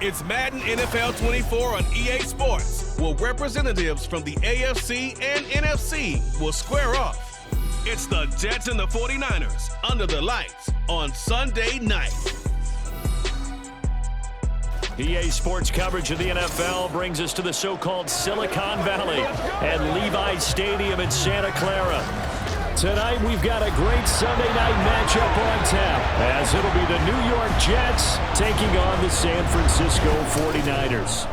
It's Madden NFL 24 on EA Sports, where representatives from the AFC and NFC will square off. It's the Jets and the 49ers under the lights on Sunday night. EA Sports coverage of the NFL brings us to the so-called Silicon Valley at Levi's Stadium in Santa Clara. Tonight, we've got a great Sunday night matchup on tap, as it'll be the New York Jets taking on the San Francisco 49ers.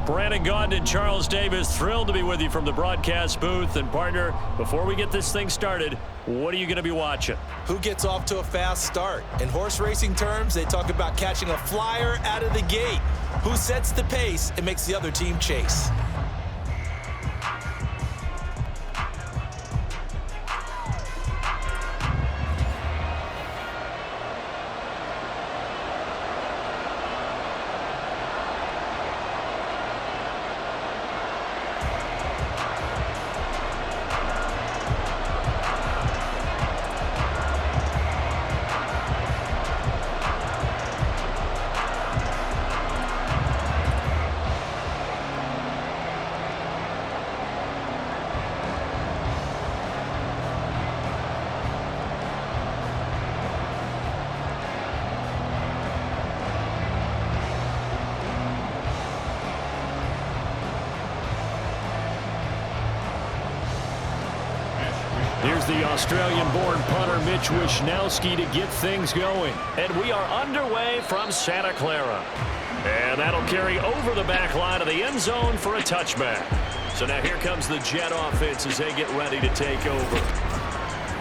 Brandon Gaudin and Charles Davis, thrilled to be with you from the broadcast booth. And partner, before we get this thing started, what are you going to be watching? Who gets off to a fast start? In horse racing terms, they talk about catching a flyer out of the gate. Who sets the pace and makes the other team chase? Here's the Australian-born punter Mitch Wishnowsky to get things going. And we are underway from Santa Clara. And that'll carry over the back line of the end zone for a touchback. So now here comes the Jet offense as they get ready to take over.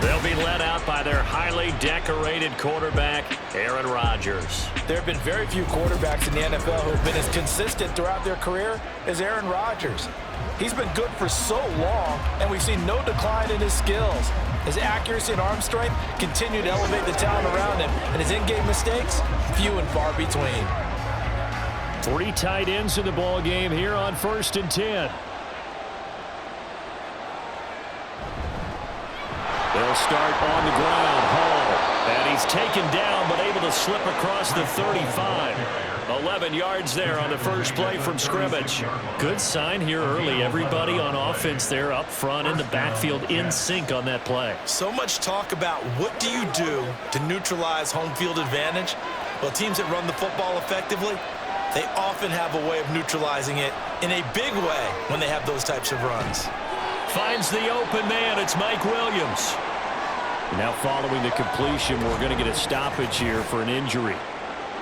They'll be led out by their highly decorated quarterback, Aaron Rodgers. There have been very few quarterbacks in the NFL who have been as consistent throughout their career as Aaron Rodgers. He's been good for so long, and we've seen no decline in his skills. His accuracy and arm strength continue to elevate the talent around him, and his in-game mistakes, few and far between. 3 tight ends in the ball game here on 1st and 10. They'll start on the ground. Hall, and he's taken down, but able to slip across the 35. 11 yards there on the first play from scrimmage. Good sign here early. Everybody on offense there up front in the backfield in sync on that play. So much talk about what do you do to neutralize home field advantage? Well, teams that run the football effectively, they often have a way of neutralizing it in a big way when they have those types of runs. Finds the open man. It's Mike Williams. Now following the completion, we're going to get a stoppage here for an injury.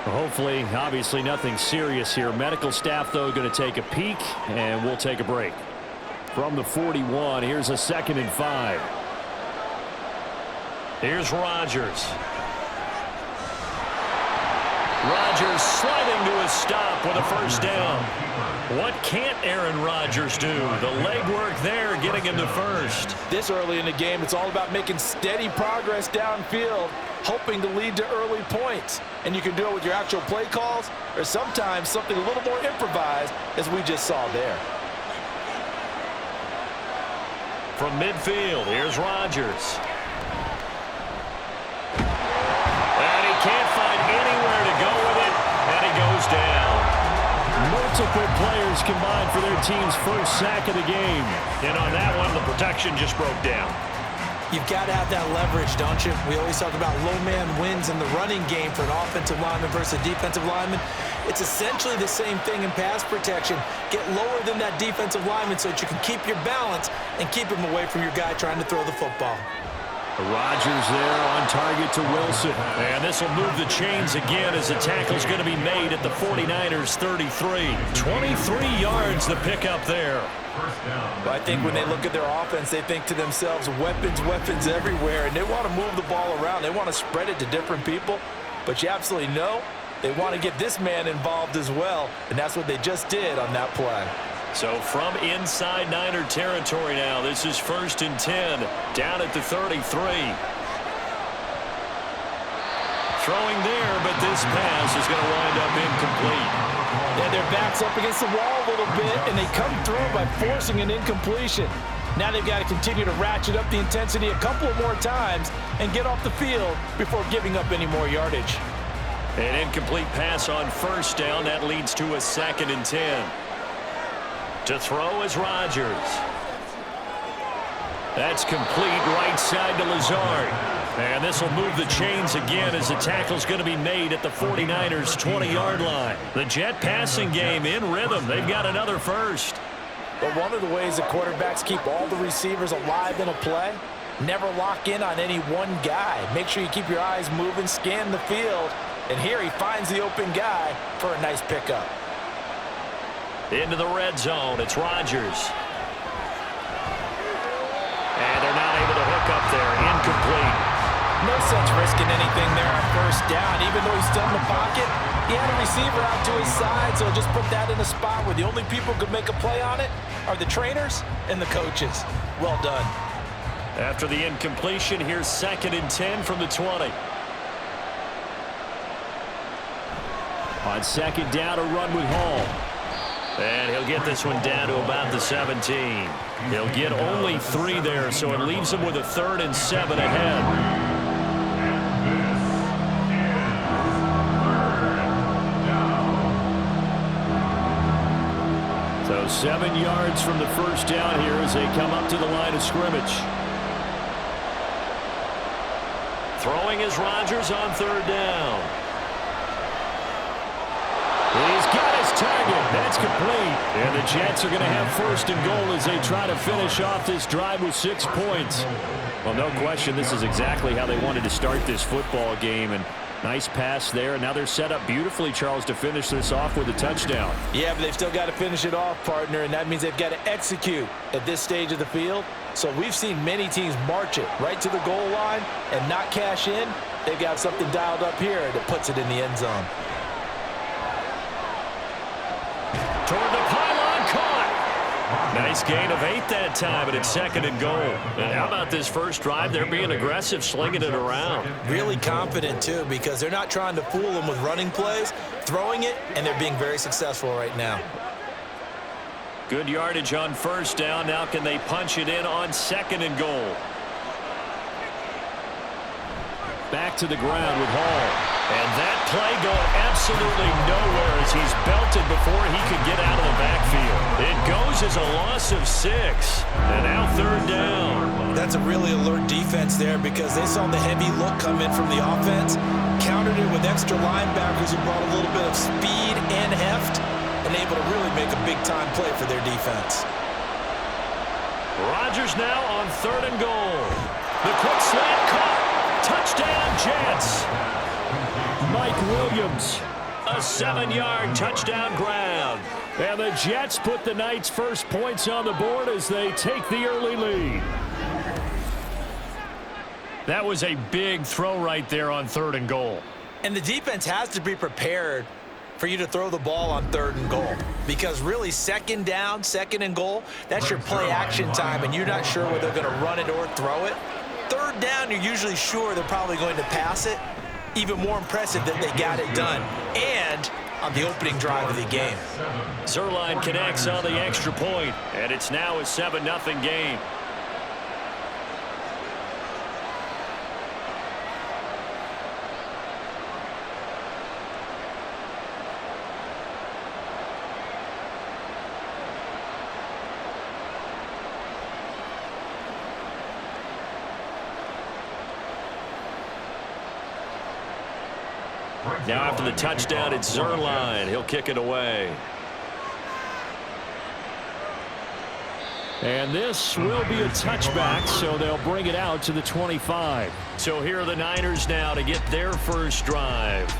Hopefully, obviously nothing serious here. Medical staff, though, going to take a peek, and we'll take a break. From the 41, here's a 2nd and 5. Here's Rodgers. Rodgers sliding to a stop with a first down. What can't Aaron Rodgers do? The legwork there getting him to first. This early in the game, it's all about making steady progress downfield, hoping to lead to early points. And you can do it with your actual play calls or sometimes something a little more improvised, as we just saw there. From midfield, here's Rodgers. And he can't find anywhere to go with it, and he goes down. Multiple players combined for their team's first sack of the game. And on that one, the protection just broke down. You've got to have that leverage, don't you? We always talk about low man wins in the running game for an offensive lineman versus a defensive lineman. It's essentially the same thing in pass protection. Get lower than that defensive lineman so that you can keep your balance and keep him away from your guy trying to throw the football. Rodgers there on target to Wilson. And this will move the chains again as the tackle's going to be made at the 49ers 33. 23 yards the pickup there. But I think when they look at their offense, they think to themselves, weapons, weapons everywhere, and they want to move the ball around. They want to spread it to different people. But you absolutely know they want to get this man involved as well, and that's what they just did on that play. So from inside Niner territory now, this is 1st and 10, down at the 33. Throwing there, but this pass is going to wind up incomplete. Yeah, their back's up against the wall a little bit, and they come through by forcing an incompletion. Now they've got to continue to ratchet up the intensity a couple of more times and get off the field before giving up any more yardage. An incomplete pass on first down. That leads to a 2nd and 10. To throw is Rodgers. That's complete right side to Lazard. And this will move the chains again as the tackle's going to be made at the 49ers' 20-yard line. The Jet passing game in rhythm. They've got another first. But one of the ways that quarterbacks keep all the receivers alive in a play, never lock in on any one guy. Make sure you keep your eyes moving, scan the field. And here he finds the open guy for a nice pickup. Into the red zone. It's Rodgers. And they're not able to hook up there. Incomplete. No sense risking anything there on first down. Even though he's still in the pocket, he had a receiver out to his side, so just put that in a spot where the only people who could make a play on it are the trainers and the coaches. Well done. After the incompletion, here's 2nd and 10 from the 20. On 2nd down, a run with Hall. And he'll get this one down to about the 17. He'll get only 3 there, so it leaves him with a 3rd and 7 ahead. So 7 yards from the first down here as they come up to the line of scrimmage. Throwing is Rodgers on 3rd down. He's got his target. That's complete. And the Jets are going to have 1st and goal as they try to finish off this drive with 6 points. Well, no question, this is exactly how they wanted to start this football game. And nice pass there. And now they're set up beautifully, Charles, to finish this off with a touchdown. Yeah, but they've still got to finish it off, partner, and that means they've got to execute at this stage of the field. So we've seen many teams march it right to the goal line and not cash in. They've got something dialed up here that puts it in the end zone. Toward the pylon, caught. Nice gain of 8 that time, but it's 2nd and goal. And how about this first drive? They're being aggressive, slinging it around. Really confident, too, because they're not trying to fool them with running plays, throwing it, and they're being very successful right now. Good yardage on first down. Now can they punch it in on 2nd and goal? Back to the ground with Hall. And that play going absolutely nowhere as he's belted before he could get out of the backfield. It goes as a loss of 6. And now 3rd down. That's a really alert defense there because they saw the heavy look come in from the offense, countered it with extra linebackers who brought a little bit of speed and heft, and able to really make a big-time play for their defense. Rodgers now on 3rd and goal. The quick slant caught. Touchdown, Jets. Mike Williams, a 7-yard touchdown grab. And the Jets put the Knights' first points on the board as they take the early lead. That was a big throw right there on 3rd and goal. And the defense has to be prepared for you to throw the ball on 3rd and goal. Because really 2nd down, 2nd and goal, that's your play action time, and you're not sure whether they're going to run it or throw it. 3rd down, you're usually sure they're probably going to pass it. Even more impressive that they got it done. And on the opening drive of the game. Zerline connects on the extra point, and it's now a 7-0 game. Now after the touchdown, it's Zerline. He'll kick it away. And this will be a touchback, so they'll bring it out to the 25. So here are the Niners now to get their first drive.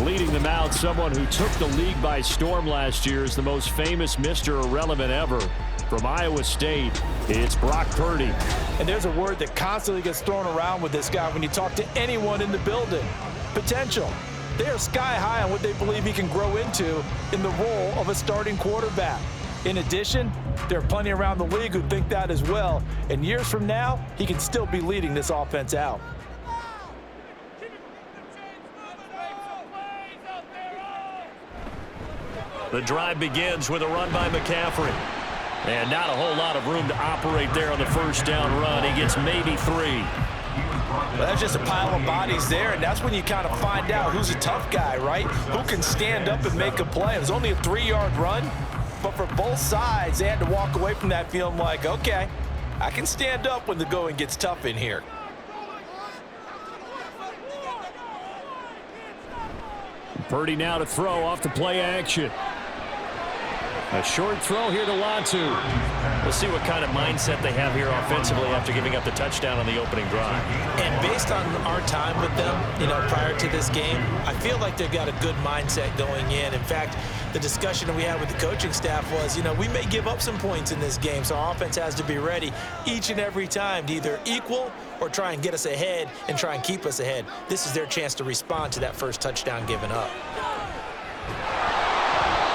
Leading them out, someone who took the league by storm last year is the most famous Mr. Irrelevant ever. From Iowa State, it's Brock Purdy. And there's a word that constantly gets thrown around with this guy when you talk to anyone in the building. Potential. They are sky high on what they believe he can grow into in the role of a starting quarterback. In addition, there are plenty around the league who think that as well. And years from now, he can still be leading this offense out. The drive begins with a run by McCaffrey. And not a whole lot of room to operate there on the first down run. He gets maybe 3. Well, that's just a pile of bodies there, and that's when you kind of find out who's a tough guy, right? Who can stand up and make a play. It was only a 3-yard run, but for both sides, they had to walk away from that feeling like, okay, I can stand up when the going gets tough in here. Purdy now to throw off the play action. A short throw here to Latu. We'll see what kind of mindset they have here offensively after giving up the touchdown on the opening drive. And based on our time with them, prior to this game, I feel like they've got a good mindset going in. In fact, the discussion that we had with the coaching staff was, we may give up some points in this game, so our offense has to be ready each and every time to either equal or try and get us ahead and try and keep us ahead. This is their chance to respond to that first touchdown given up.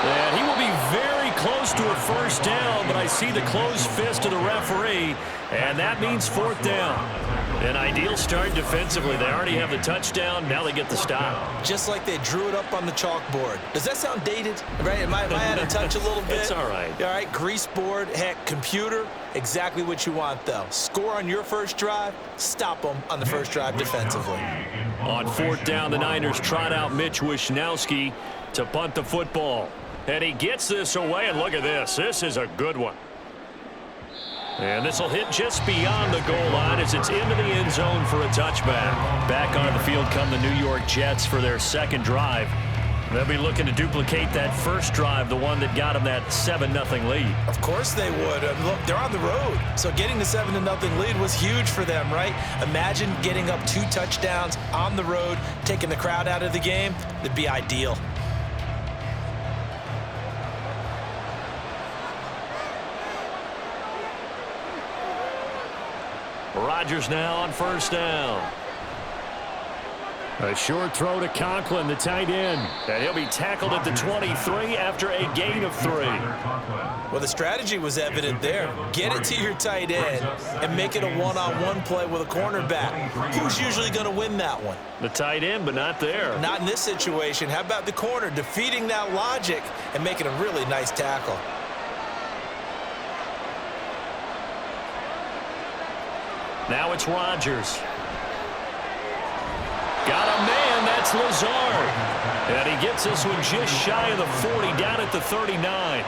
And he will be very close to a first down, but I see the closed fist of the referee, and that means 4th down. An ideal start defensively. They already have the touchdown. Now they get the stop. Just like they drew it up on the chalkboard. Does that sound dated? Right? Am I out of touch a little bit? It's all right. All right, grease board, heck, computer, exactly what you want, though. Score on your first drive, stop them on the first drive defensively. On 4th down, the Niners trot out Mitch Wishnowski to punt the football. And he gets this away, and look at this. This is a good one. And this will hit just beyond the goal line as it's into the end zone for a touchback. Back onto the field come the New York Jets for their second drive. They'll be looking to duplicate that first drive, the one that got them that 7-0 lead. Of course they would. Look, they're on the road, so getting the 7-0 lead was huge for them, right? Imagine getting up 2 touchdowns on the road, taking the crowd out of the game. That'd be ideal. Rodgers now on first down. A short throw to Conklin, the tight end. And he'll be tackled at the 23 after a gain of 3. Well, the strategy was evident there. Get it to your tight end and make it a one-on-one play with a cornerback. Who's usually going to win that one? The tight end, but not there. Not in this situation. How about the corner defeating that logic and making a really nice tackle? Now it's Rodgers. Got a man, that's Lazard. And he gets this one just shy of the 40, down at the 39.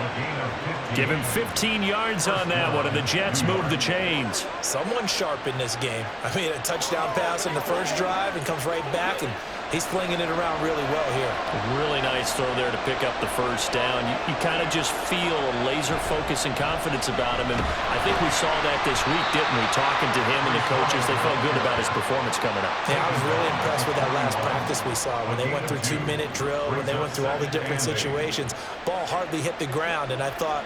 Give him 15 yards on that one, and the Jets move the chains. Someone sharp in this game. I mean, a touchdown pass in the first drive and comes right back, and he's flinging it around really well here. A really nice throw there to pick up the first down. You kind of just feel a laser focus and confidence about him, and I think we saw that this week, didn't we? Talking to him and the coaches, they felt good about his performance coming up. Yeah, I was really impressed with that last practice we saw when they went through 2-minute drill, when they went through all the different situations. Ball hardly hit the ground, and I thought,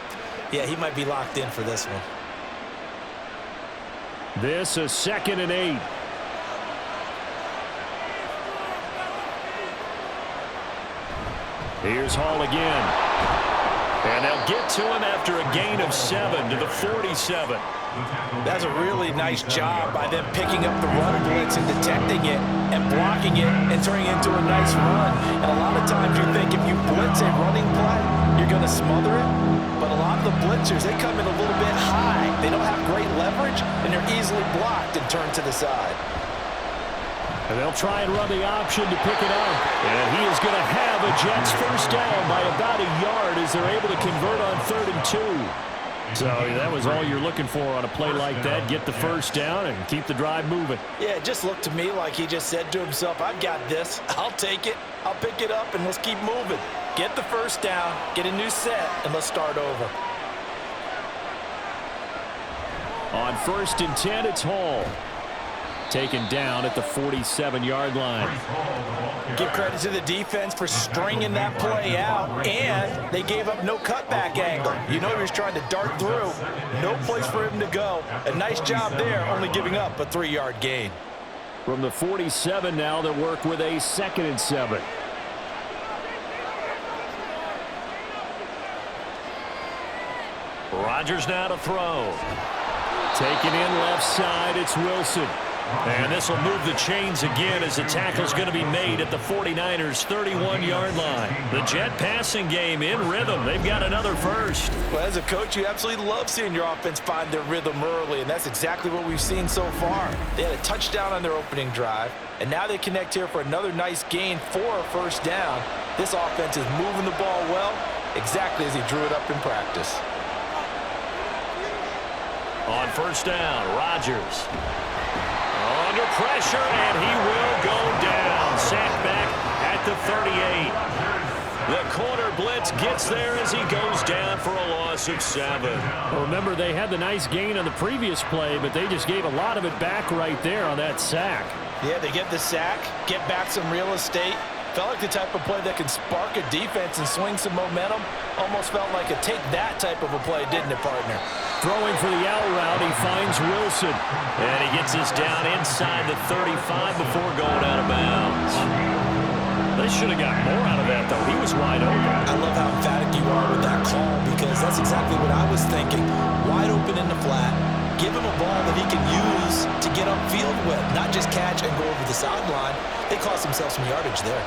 yeah, he might be locked in for this one. This is 2nd and 8. Here's Hall again. And they'll get to him after a gain of 7 to the 47. That's a really nice job by them picking up the run blitz and detecting it and blocking it and turning it into a nice run. And a lot of times you think if you blitz a running play, you're going to smother it. But a lot of the blitzers, they come in a little bit high. They don't have great leverage, and they're easily blocked and turned to the side. And they'll try and run the option to pick it up. And he is going to have a Jets first down by about a yard as they're able to convert on 3rd and 2. So that was all you're looking for on a play like that. Get the first down and keep the drive moving. Yeah, it just looked to me like he just said to himself, I've got this. I'll take it. I'll pick it up, and let's keep moving. Get the first down, get a new set, and let's start over. On 1st and 10, it's Hall. Taken down at the 47-yard line. Give credit to the defense for stringing that play out, and they gave up no cutback angle. You know he was trying to dart through. No place for him to go. A nice job there, only giving up a 3-yard gain. From the 47 now, they'll work with a 2nd and 7. Rodgers now to throw. Taken in left side, it's Wilson. And this will move the chains again as the tackle's going to be made at the 49ers' 31-yard line. The Jet passing game in rhythm. They've got another first. Well, as a coach, you absolutely love seeing your offense find their rhythm early, and that's exactly what we've seen so far. They had a touchdown on their opening drive, and now they connect here for another nice gain for a first down. This offense is moving the ball well, exactly as he drew it up in practice. On first down, Rodgers. Under pressure, and he will go down. Sacked back at the 38. The corner blitz gets there as he goes down for a loss of 7. Well, remember, they had the nice gain on the previous play, but they just gave a lot of it back right there on that sack. Yeah, they get the sack, get back some real estate. Felt like the type of play that can spark a defense and swing some momentum. Almost felt like a take-that type of a play, didn't it, partner? Throwing for the out route, he finds Wilson. And he gets this down inside the 35 before going out of bounds. They should have got more out of that, though. He was wide open. I love how emphatic you are with that call, because that's exactly what I was thinking. Wide open in the flat. Give him a ball that he can use to get upfield with, not just catch and go over the sideline. They cost themselves some yardage there.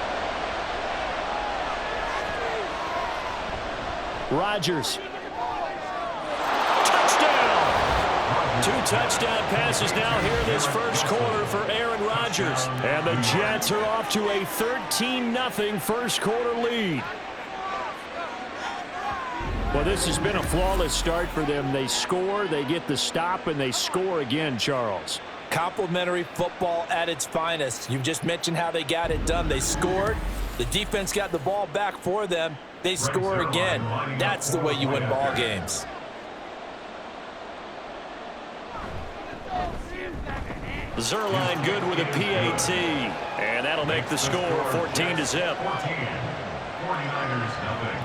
Rodgers. Touchdown! 2 touchdown passes now here in this first quarter for Aaron Rodgers. And the Jets are off to a 13-0 first quarter lead. Well, this has been a flawless start for them. They score, they get the stop, and they score again, Charles. Complimentary football at its finest. You've just mentioned how they got it done. They scored. The defense got the ball back for them. They score again. That's the way you win ball games. Zerline good with a PAT. And that'll make the score 14-0. 49ers nothing.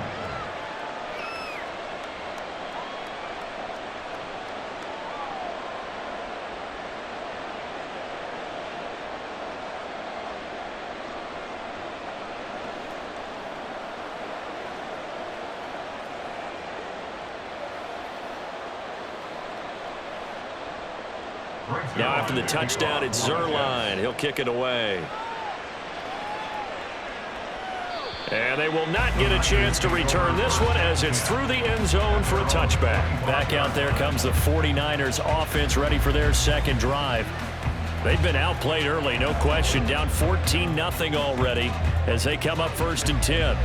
Now after the touchdown, it's Zerline. He'll kick it away. And they will not get a chance to return this one as it's through the end zone for a touchback. Back out there comes the 49ers offense ready for their second drive. They've been outplayed early, no question. Down 14-0 already as they come up 1st and 10.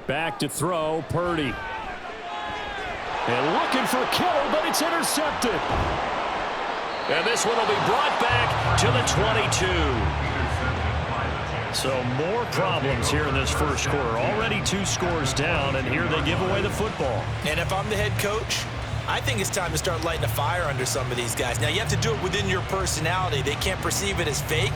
Back to throw, Purdy. And looking for Kittle, but it's intercepted. And this one will be brought back to the 22. So more problems here in this first quarter. Already 2 scores down, and here they give away the football. And if I'm the head coach, I think it's time to start lighting a fire under some of these guys. Now, you have to do it within your personality. They can't perceive it as fake.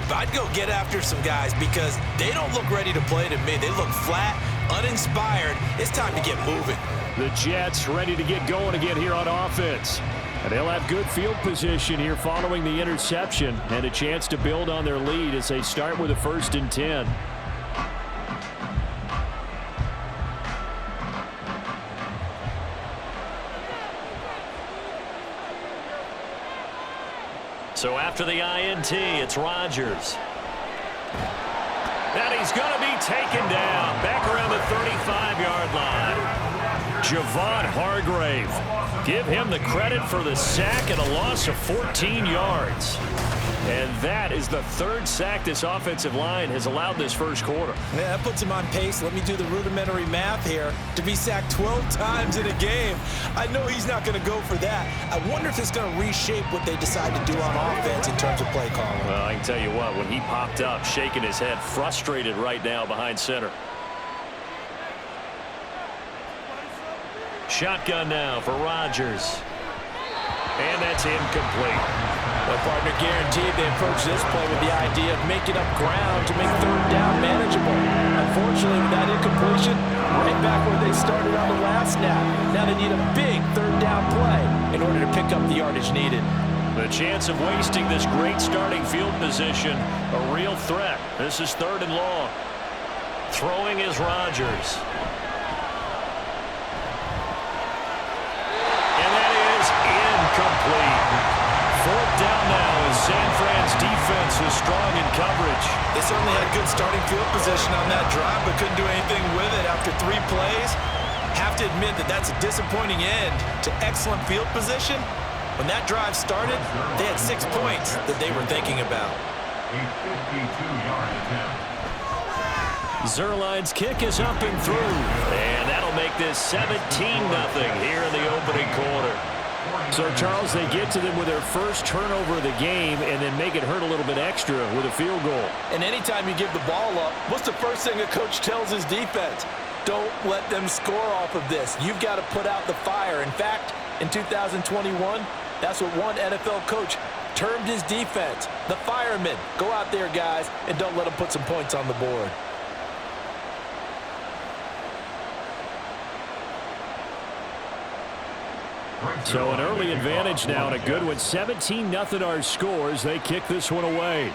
But I'd go get after some guys because they don't look ready to play to me. They look flat, uninspired. It's time to get moving. The Jets ready to get going again here on offense. And they'll have good field position here following the interception and a chance to build on their lead as they start with a 1st and 10. So after the INT, it's Rodgers. And he's going to be taken down back around the 35-yard line. Javon Hargrave. Give him the credit for the sack and a loss of 14 yards. And that is the 3rd sack this offensive line has allowed this first quarter. Yeah, that puts him on pace. Let me do the rudimentary math here. To be sacked 12 times in a game, I know he's not going to go for that. I wonder if it's going to reshape what they decide to do on offense in terms of play calling. Well, I can tell you what, when he popped up, shaking his head, frustrated right now behind center. Shotgun now for Rodgers. And that's incomplete. Well, partner, I guarantee they approach this play with the idea of making up ground to make third down manageable. Unfortunately, with that incompletion, right back where they started on the last snap. Now they need a big third down play in order to pick up the yardage needed. The chance of wasting this great starting field position, a real threat. This is 3rd and long. Throwing is Rodgers. And that is incomplete. 4th down now as San Fran's defense is strong in coverage. They certainly had good starting field position on that drive, but couldn't do anything with it after 3 plays. Have to admit that that's a disappointing end to excellent field position. When that drive started, they had 6 points that they were thinking about. A 52-yard attempt. Zerline's kick is up and through. And that'll make this 17-0 here in the opening quarter. So, Charles, they get to them with their first turnover of the game and then make it hurt a little bit extra with a field goal. And anytime you give the ball up, what's the first thing a coach tells his defense? Don't let them score off of this. You've got to put out the fire. In fact, in 2021, that's what one NFL coach termed his defense, the firemen. Go out there, guys, and don't let them put some points on the board. So an early advantage now and a good one. 17-0 our scores. They kick this one away.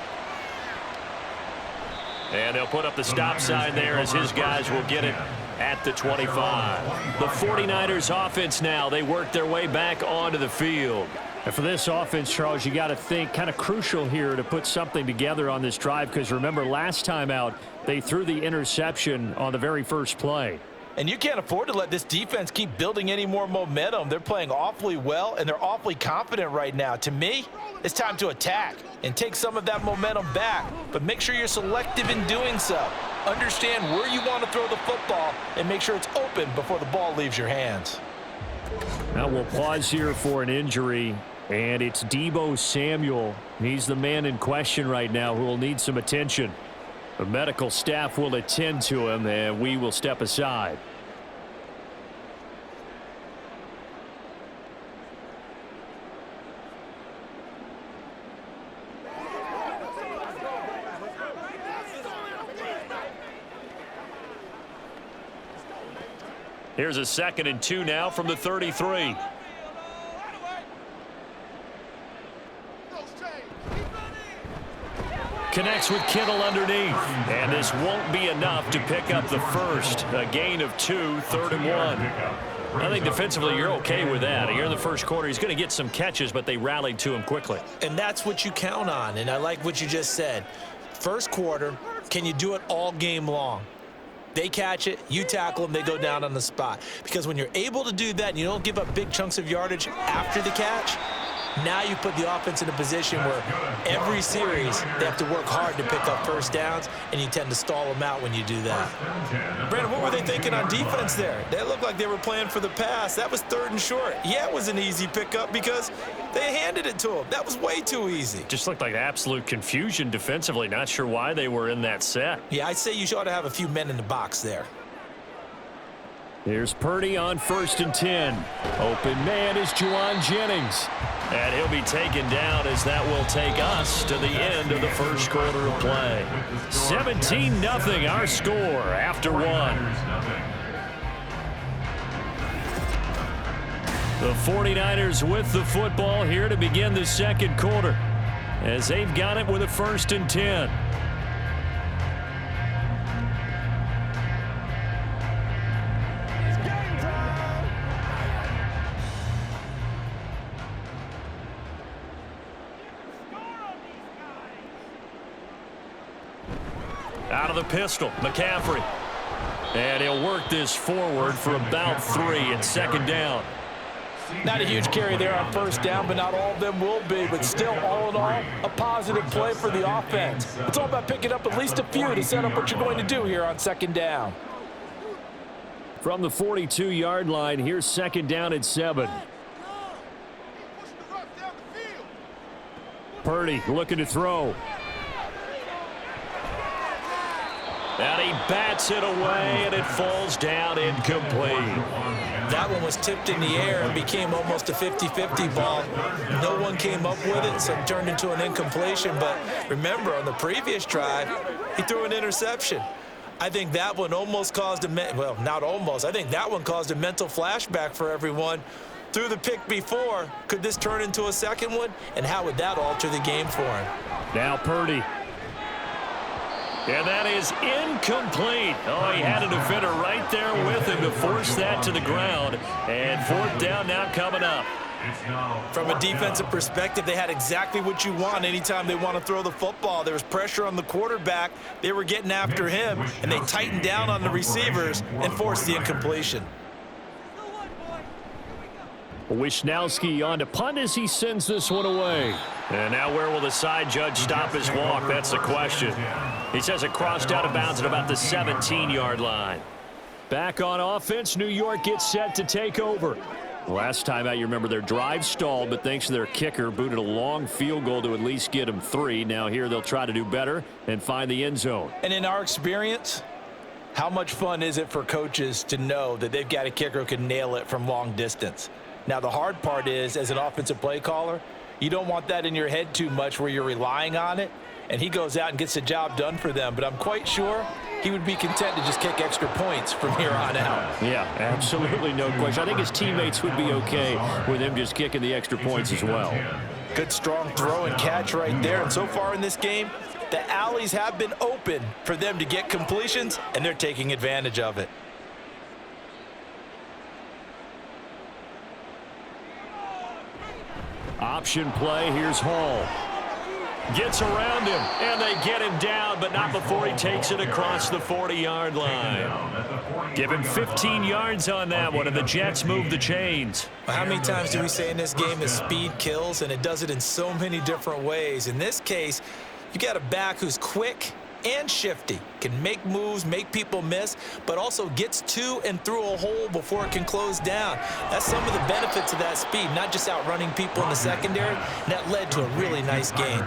And they'll put up the stop sign there as his guys will get it at the 25. The 49ers offense now. They work their way back onto the field. And for this offense, Charles, you got to think kind of crucial here to put something together on this drive, because remember last time out they threw the interception on the very first play. And you can't afford to let this defense keep building any more momentum. They're playing awfully well, and they're awfully confident right now. To me, it's time to attack and take some of that momentum back. But make sure you're selective in doing so. Understand where you want to throw the football and make sure it's open before the ball leaves your hands. Now we'll pause here for an injury, and it's Deebo Samuel. He's the man in question right now who will need some attention. The medical staff will attend to him, and we will step aside. Here's a 2nd and 2 now from the 33. Connects with Kittle underneath. And this won't be enough to pick up the first. A gain of 2, 3rd and 1. I think defensively you're okay with that. Here in the first quarter, he's going to get some catches, but they rallied to him quickly. And that's what you count on, and I like what you just said. First quarter, can you do it all game long? They catch it, you tackle them, they go down on the spot. Because when you're able to do that and you don't give up big chunks of yardage after the catch, now you put the offense in a position where every series they have to work hard to pick up first downs, and you tend to stall them out when you do that. Brandon, what were they thinking on defense there? They looked like they were playing for the pass. That was 3rd and short. Yeah, it was an easy pickup because they handed it to them. That was way too easy. Just looked like absolute confusion defensively. Not sure why they were in that set. Yeah, I'd say you ought to have a few men in the box there. Here's Purdy on 1st and 10. Open man is Juwan Jennings. And he'll be taken down as that will take us to the end of the first quarter of play. 17-0 our score after 1. The 49ers with the football here to begin the second quarter as they've got it with a 1st and 10. Out of the pistol, McCaffrey. And he'll work this forward for about 3 and 2nd down. Not a huge carry there on 1st down, but not all of them will be. But still, all in all, a positive play for the offense. It's all about picking up at least a few to set up what you're going to do here on 2nd down. From the 42-yard line, here's 2nd down at 7. Purdy looking to throw. And he bats it away, and it falls down incomplete. That one was tipped in the air and became almost a 50-50 ball. No one came up with it, so it turned into an incompletion. But remember, on the previous drive, he threw an interception. I think that one almost caused well, not almost. I think that one caused a mental flashback for everyone. Threw the pick before. Could this turn into a second one? And how would that alter the game for him? Now Purdy. And that is incomplete. Oh, he had a defender right there with him to force that to the ground. And fourth down now coming up. From a defensive perspective, they had exactly what you want anytime they want to throw the football. There was pressure on the quarterback. They were getting after him, and they tightened down on the receivers and forced the incompletion. Wisnowski on to punt as he sends this one away. And now where will the side judge stop his walk? That's the question. He says it crossed out of bounds at about the 17-yard line. Back on offense, New York gets set to take over. Last time out, you remember their drive stalled, but thanks to their kicker, booted a long field goal to at least get them 3. Now here they'll try to do better and find the end zone. And in our experience, how much fun is it for coaches to know that they've got a kicker who can nail it from long distance? Now, the hard part is, as an offensive play caller, you don't want that in your head too much where you're relying on it, and he goes out and gets the job done for them. But I'm quite sure he would be content to just kick extra points from here on out. Yeah, absolutely no question. I think his teammates would be okay with him just kicking the extra points as well. Good, strong throw and catch right there. And so far in this game, the alleys have been open for them to get completions, and they're taking advantage of it. Option play, here's Hall. Gets around him, and they get him down, but not before he takes it across the 40-yard line. Give him 15 yards on that one, and the Jets move the chains. How many times do we say in this game that speed kills, and it does it in so many different ways? In this case, you got a back who's quick and shifty, can make moves, make people miss, but also gets to and through a hole before it can close down. That's some of the benefits of that speed, not just outrunning people in the secondary. That led to a really nice gain.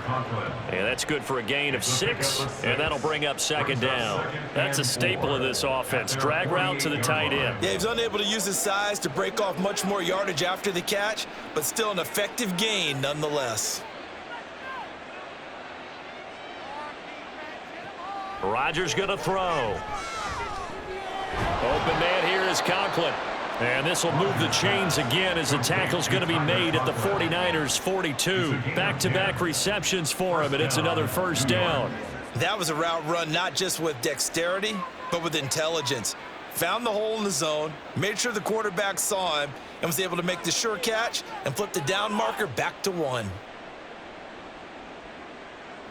Yeah, that's good for a gain of 6, and that'll bring up second down. That's a staple of this offense. Drag route to the tight end. Yeah, he's unable to use his size to break off much more yardage after the catch, but still an effective gain nonetheless. Rodgers going to throw. Open man here is Conklin. And this will move the chains again as the tackle's going to be made at the 49ers 42. Back-to-back receptions for him, and it's another first down. That was a route run not just with dexterity, but with intelligence. Found the hole in the zone, made sure the quarterback saw him, and was able to make the sure catch and flip the down marker back to 1.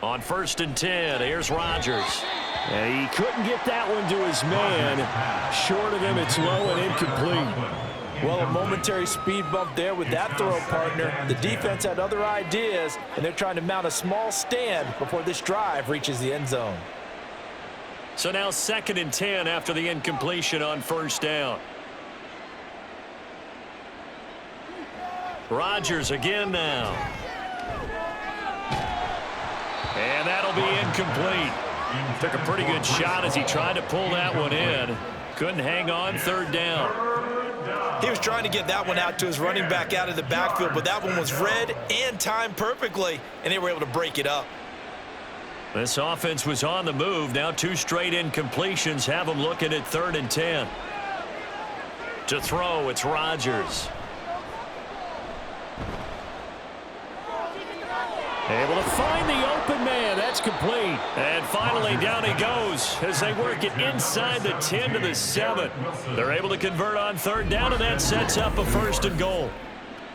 On 1st and 10, here's Rodgers. And he couldn't get that one to his man. Short of him, it's low and incomplete. Well, a momentary speed bump there with that throw partner. The defense had other ideas, and they're trying to mount a small stand before this drive reaches the end zone. So now 2nd and 10 after the incompletion on 1st down. Rodgers again now. And that'll be incomplete. Took a pretty good shot as he tried to pull that one in. Couldn't hang on, 3rd down. He was trying to get that one out to his running back out of the backfield, but that one was read and timed perfectly, and they were able to break it up. This offense was on the move. Now 2 straight incompletions have them looking at 3rd and 10. To throw, it's Rodgers. Able to find the open man. That's complete. And finally down he goes as they work it inside the 10 to the 7. They're able to convert on 3rd down, and that sets up a 1st and goal.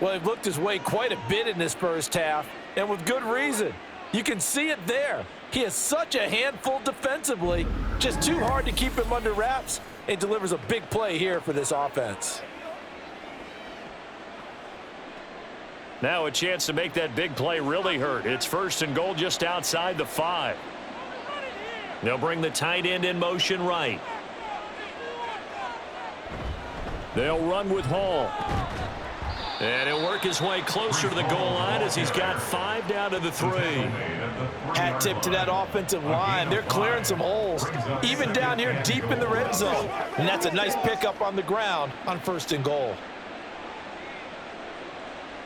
Well, he looked his way quite a bit in this first half, and with good reason. You can see it there. He is such a handful defensively. Just too hard to keep him under wraps. He delivers a big play here for this offense. Now a chance to make that big play really hurt. It's 1st and goal just outside the 5. They'll bring the tight end in motion right. They'll run with Hall. And he'll work his way closer to the goal line as he's got 5 down to the 3. Hat tip to that offensive line. They're clearing some holes, even down here deep in the red zone. And that's a nice pickup on the ground on 1st and goal.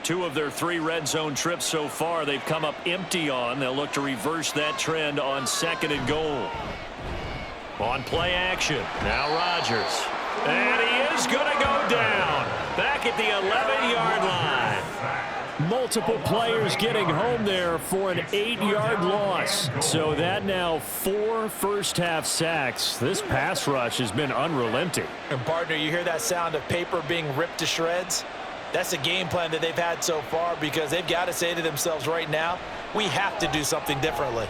2 of their 3 red zone trips so far they've come up empty on. They'll look to reverse that trend on 2nd and goal. On play action, now Rodgers. And he is going to go down back at the 11-yard line. Multiple players getting home there for an 8-yard loss. So that now 4 first-half sacks. This pass rush has been unrelenting. And, partner, you hear that sound of paper being ripped to shreds? That's the game plan that they've had so far because they've got to say to themselves right now, we have to do something differently.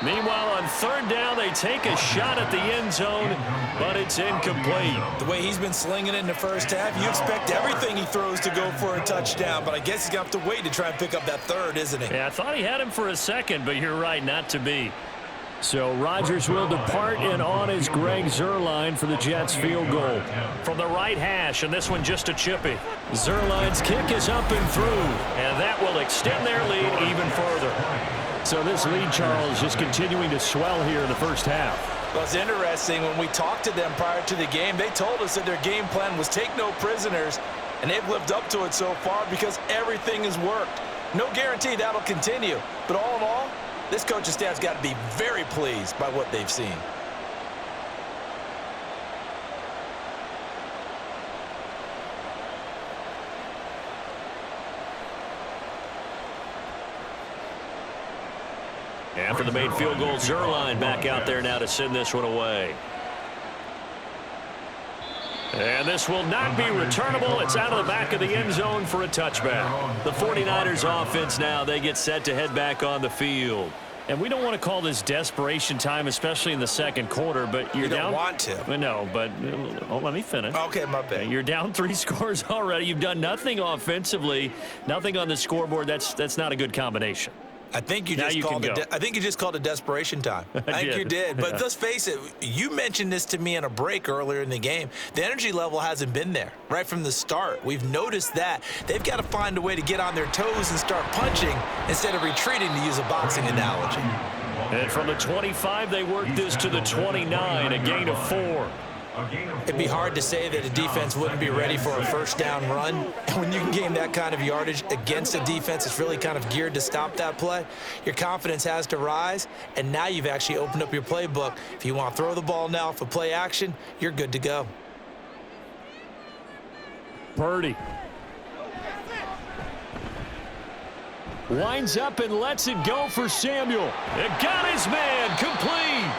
Meanwhile, on 3rd down, they take a shot at the end zone, but it's incomplete. The way he's been slinging it in the first half, you expect everything he throws to go for a touchdown, but I guess he's going to have to wait to try and pick up that 3rd, isn't he? Yeah, I thought he had him for a second, but you're right, not to be. So Rodgers will depart, and on is Greg Zuerlein for the Jets field goal. From the right hash, and this one just a chippy. Zuerlein's kick is up and through, and that will extend their lead even further. So this lead, Charles, just continuing to swell here in the first half. Well, it's interesting. When we talked to them prior to the game, they told us that their game plan was take no prisoners, and they've lived up to it so far because everything has worked. No guarantee that'll continue, but all in all, this coaching staff's got to be very pleased by what they've seen. After the made field goal, Zuerlein back out there now to send this one away. And this will not be returnable. It's out of the back of the end zone for a touchback. The 49ers offense now, they get set to head back on the field. And we don't want to call this desperation time, especially in the 2nd quarter, but you're down. You don't want to. No, but let me finish. Okay, my bad. You're down 3 scores already. You've done nothing offensively, nothing on the scoreboard. That's not a good combination. I think you just called it desperation time. I think you did. But let's face it, you mentioned this to me in a break earlier in the game. The energy level hasn't been there right from the start. We've noticed that. They've got to find a way to get on their toes and start punching instead of retreating, to use a boxing analogy. And from the 25, they work this to the 29, a gain of 4. It'd be hard to say that a defense wouldn't be ready for a first down run. And when you can gain that kind of yardage against a defense that's really kind of geared to stop that play, your confidence has to rise, and now you've actually opened up your playbook. If you want to throw the ball now for play action, you're good to go. Purdy winds up and lets it go for Samuel. It got his man complete.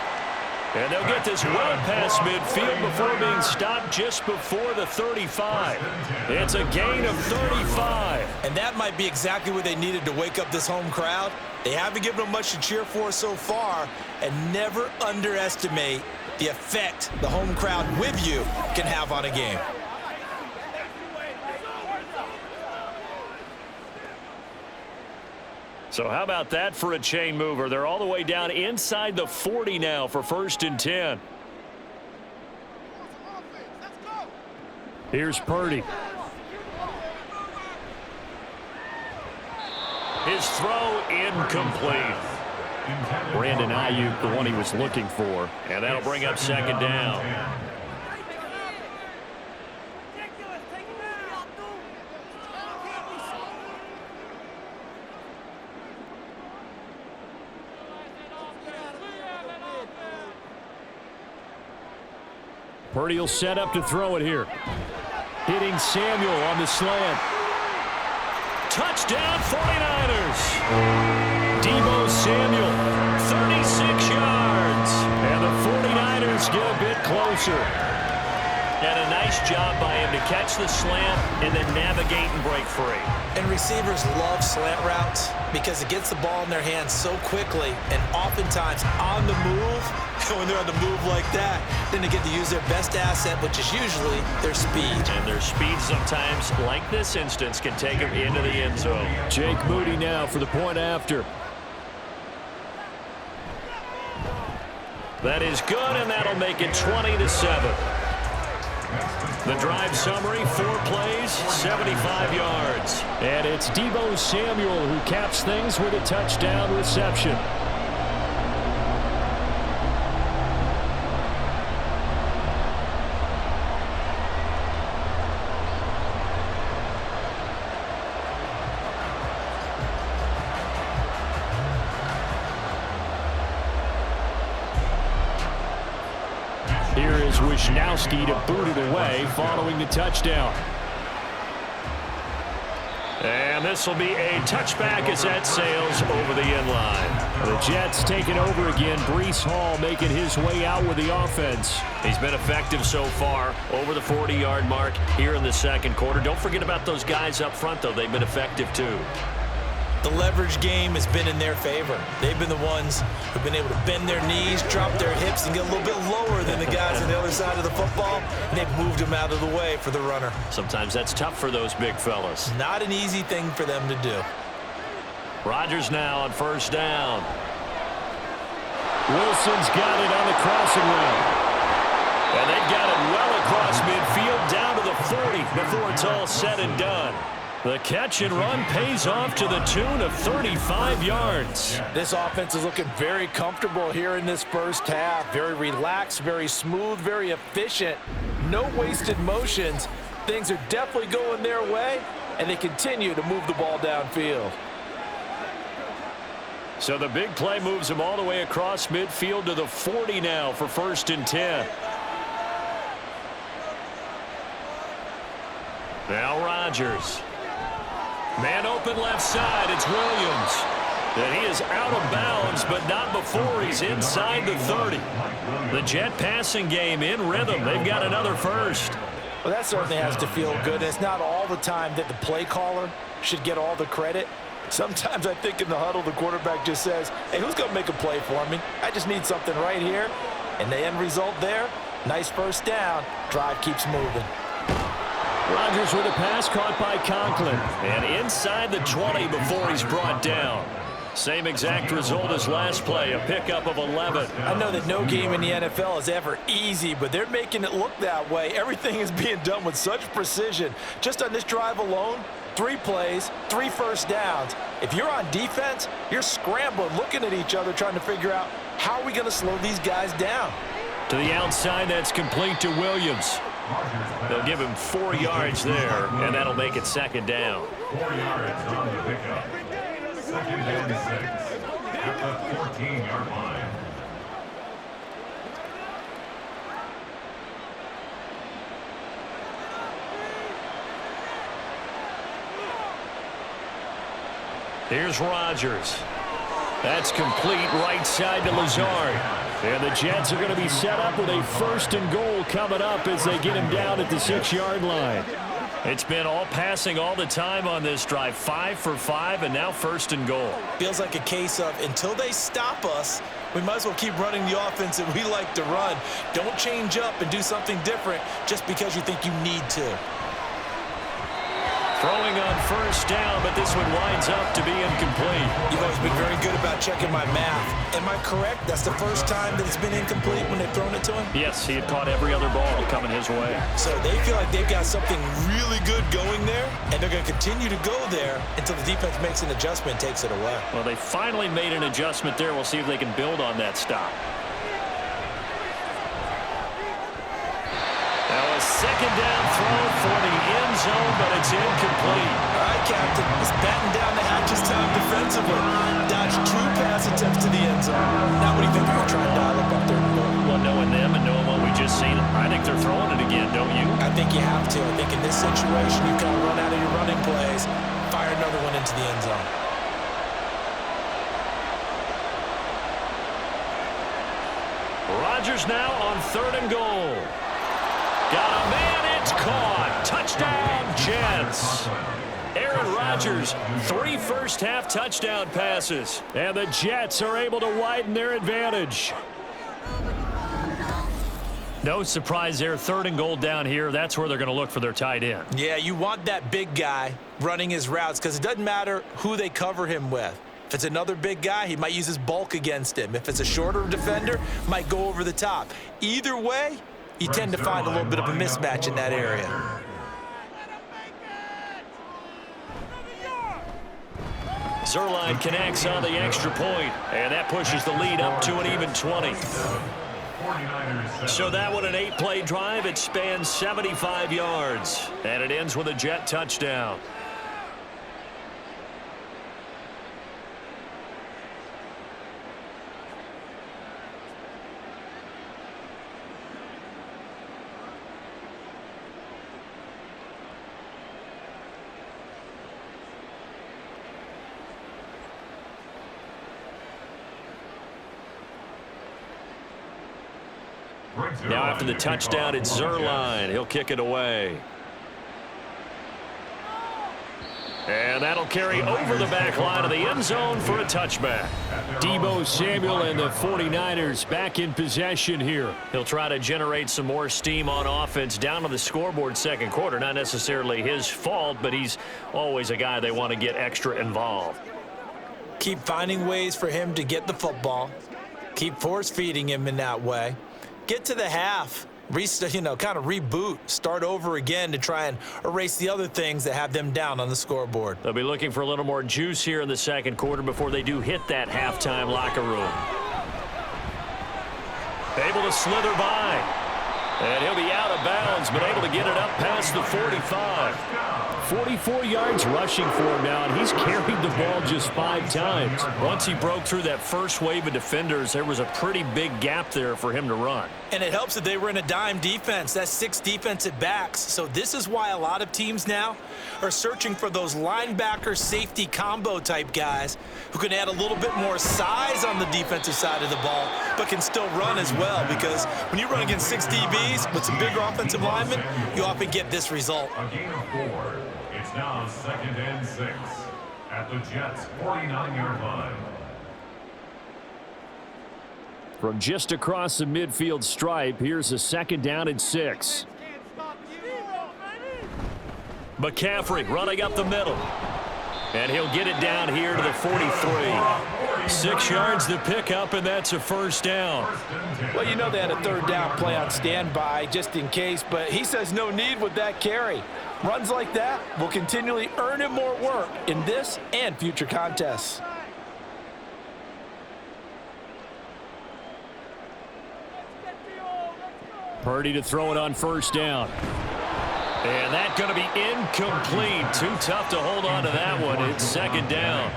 And they'll get this well past midfield before being stopped just before the 35. It's a gain of 35. And that might be exactly what they needed to wake up this home crowd. They haven't given them much to cheer for so far, and never underestimate the effect the home crowd with you can have on a game. So how about that for a chain mover? They're all the way down inside the 40 now for 1st and 10. Here's Purdy. His throw incomplete. Brandon Ayuk, the one he was looking for. And that'll bring up 2nd down. Purdy will set up to throw it here. Hitting Samuel on the slant. Touchdown 49ers. Deebo Samuel, 36 yards. And the 49ers get a bit closer. And a nice job by him to catch the slant and then navigate and break free. And receivers love slant routes because it gets the ball in their hands so quickly and oftentimes on the move. And when they're on the move like that, then they get to use their best asset, which is usually their speed. And their speed sometimes, like this instance, can take them into the end zone. Jake Moody now for the point after. That is good, and that'll make it 20-7. The drive summary, 4 plays, 75 yards. And it's Deebo Samuel who caps things with a touchdown reception. Here is Wisnowski to boot it away following the touchdown. And this will be a touchback as that sails over the end line. The Jets taking over again. Breece Hall making his way out with the offense. He's been effective so far, over the 40-yard mark here in the second quarter. Don't forget about those guys up front, though. They've been effective, too. The leverage game has been in their favor. They've been the ones who've been able to bend their knees, drop their hips, and get a little bit lower than the guys on the other side of the football, and they've moved them out of the way for the runner. Sometimes that's tough for those big fellas. Not an easy thing for them to do. Rodgers now on first down. Wilson's got it on the crossing route. And they've got it well across midfield down to the 40 before it's all said and done. The catch and run pays off to the tune of 35 yards. This offense is looking very comfortable here in this first half. Very relaxed, very smooth, very efficient. No wasted motions. Things are definitely going their way, and they continue to move the ball downfield. So the big play moves them all the way across midfield to the 40 now for 1st and 10. Now Rodgers. Man open left side, it's Williams. And he is out of bounds, but not before he's inside the 30. The Jet passing game in rhythm. They've got another first. Well, that certainly has to feel good. It's not all the time that the play caller should get all the credit. Sometimes I think in the huddle, the quarterback just says, hey, who's going to make a play for me? I just need something right here. And the end result there, nice first down. Drive keeps moving. Rodgers with a pass caught by Conklin. And inside the 20 before he's brought down. Same exact result as last play, a pickup of 11. I know that no game in the NFL is ever easy, but they're making it look that way. Everything is being done with such precision. Just on this drive alone, 3 plays, 3 first downs. If you're on defense, you're scrambling, looking at each other, trying to figure out how are we going to slow these guys down. To the outside, that's complete to Williams. They'll give him 4 yards there, and that'll make it 2nd down. 4 yards on the pickup. 2nd and 6 at the 14-yard line. Here's Rodgers. That's complete right side to Lazard. And the Jets are going to be set up with a 1st and goal coming up as they get him down at the 6-yard line. It's been all passing all the time on this drive. 5 for 5, and now 1st and goal. Feels like a case of until they stop us, we might as well keep running the offense that we like to run. Don't change up and do something different just because you think you need to. Throwing on first down, but this one winds up to be incomplete. You've always been very good about checking my math. Am I correct? That's the first time that it's been incomplete when they've thrown it to him? Yes, he had caught every other ball coming his way. So they feel like they've got something really good going there, and they're going to continue to go there until the defense makes an adjustment and takes it away. Well, they finally made an adjustment there. We'll see if they can build on that stop. Now a 2nd down throw for the end zone, but it's incomplete. All right, Captain. He's batting down the hatches time defensively. Dodged 2 pass attempts to the end zone. Now what do you think they're going to try and dial up there? Well, knowing them and knowing what we just seen, I think they're throwing it again, don't you? I think you have to. I think in this situation, you've got to run out of your running plays, fire another one into the end zone. Rodgers now on 3rd and goal. Got a man, it's caught. Touchdown, Jets. Aaron Rodgers, 3 first-half touchdown passes. And the Jets are able to widen their advantage. No surprise there, 3rd and goal down here. That's where they're going to look for their tight end. Yeah, you want that big guy running his routes because it doesn't matter who they cover him with. If it's another big guy, he might use his bulk against him. If it's a shorter defender, might go over the top. Either way, you tend to find a little bit of a mismatch in that area. Zerline connects on the extra point, and that pushes the lead up to an even 20. So that one, an 8-play drive. It spans 75 yards, and it ends with a Jet touchdown. Now after the touchdown, it's Zerline. He'll kick it away. And that'll carry over the back line of the end zone for a touchback. Deebo Samuel and the 49ers back in possession here. He'll try to generate some more steam on offense down to the scoreboard second quarter. Not necessarily his fault, but he's always a guy they want to get extra involved. Keep finding ways for him to get the football. Keep force-feeding him in that way. Get to the half, kind of reboot, start over again to try and erase the other things that have them down on the scoreboard. They'll be looking for a little more juice here in the second quarter before they do hit that halftime locker room. Able to slither by. And he'll be out of bounds, but able to get it up past the 45. 44 yards rushing for him now, and he's carried the ball just 5 times. Once he broke through that first wave of defenders, there was a pretty big gap there for him to run. And it helps that they were in a dime defense. That's 6 defensive backs. So this is why a lot of teams now are searching for those linebacker safety combo type guys who can add a little bit more size on the defensive side of the ball, but can still run as well. Because when you run against 6 DBs with some bigger offensive linemen, you often get this result. A gain of 4. It's now 2nd and 6 at the Jets' 49-yard line. From just across the midfield stripe, here's a 2nd down and 6. McCaffrey running up the middle. And he'll get it down here to the 43. 6 yards to pick up, and that's a first down. Well, you know they had a 3rd down play on standby just in case, but he says no need with that carry. Runs like that will continually earn him more work in this and future contests. Purdy to throw it on 1st down. And that's going to be incomplete. Too tough to hold on to that one. It's 2nd down.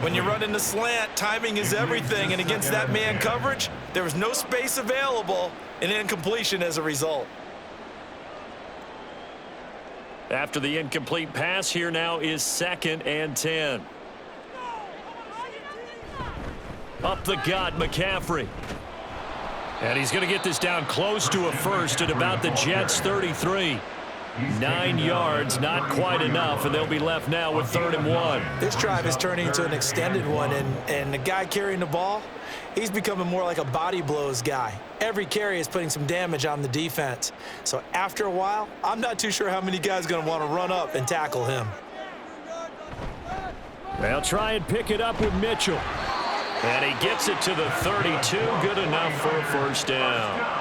When you run in the slant, timing is everything, and against that man coverage, there was no space available, and incompletion as a result. After the incomplete pass, here now is 2nd and 10. Up the gut, McCaffrey. And he's going to get this down close to a first at about the Jets' 33. 9 yards, not quite enough, and they'll be left now with 3rd and 1. This drive is turning into an extended one, and the guy carrying the ball, he's becoming more like a body blows guy. Every carry is putting some damage on the defense. So after a while, I'm not too sure how many guys are going to want to run up and tackle him. They'll try and pick it up with Mitchell. And he gets it to the 32. Good enough for a first down.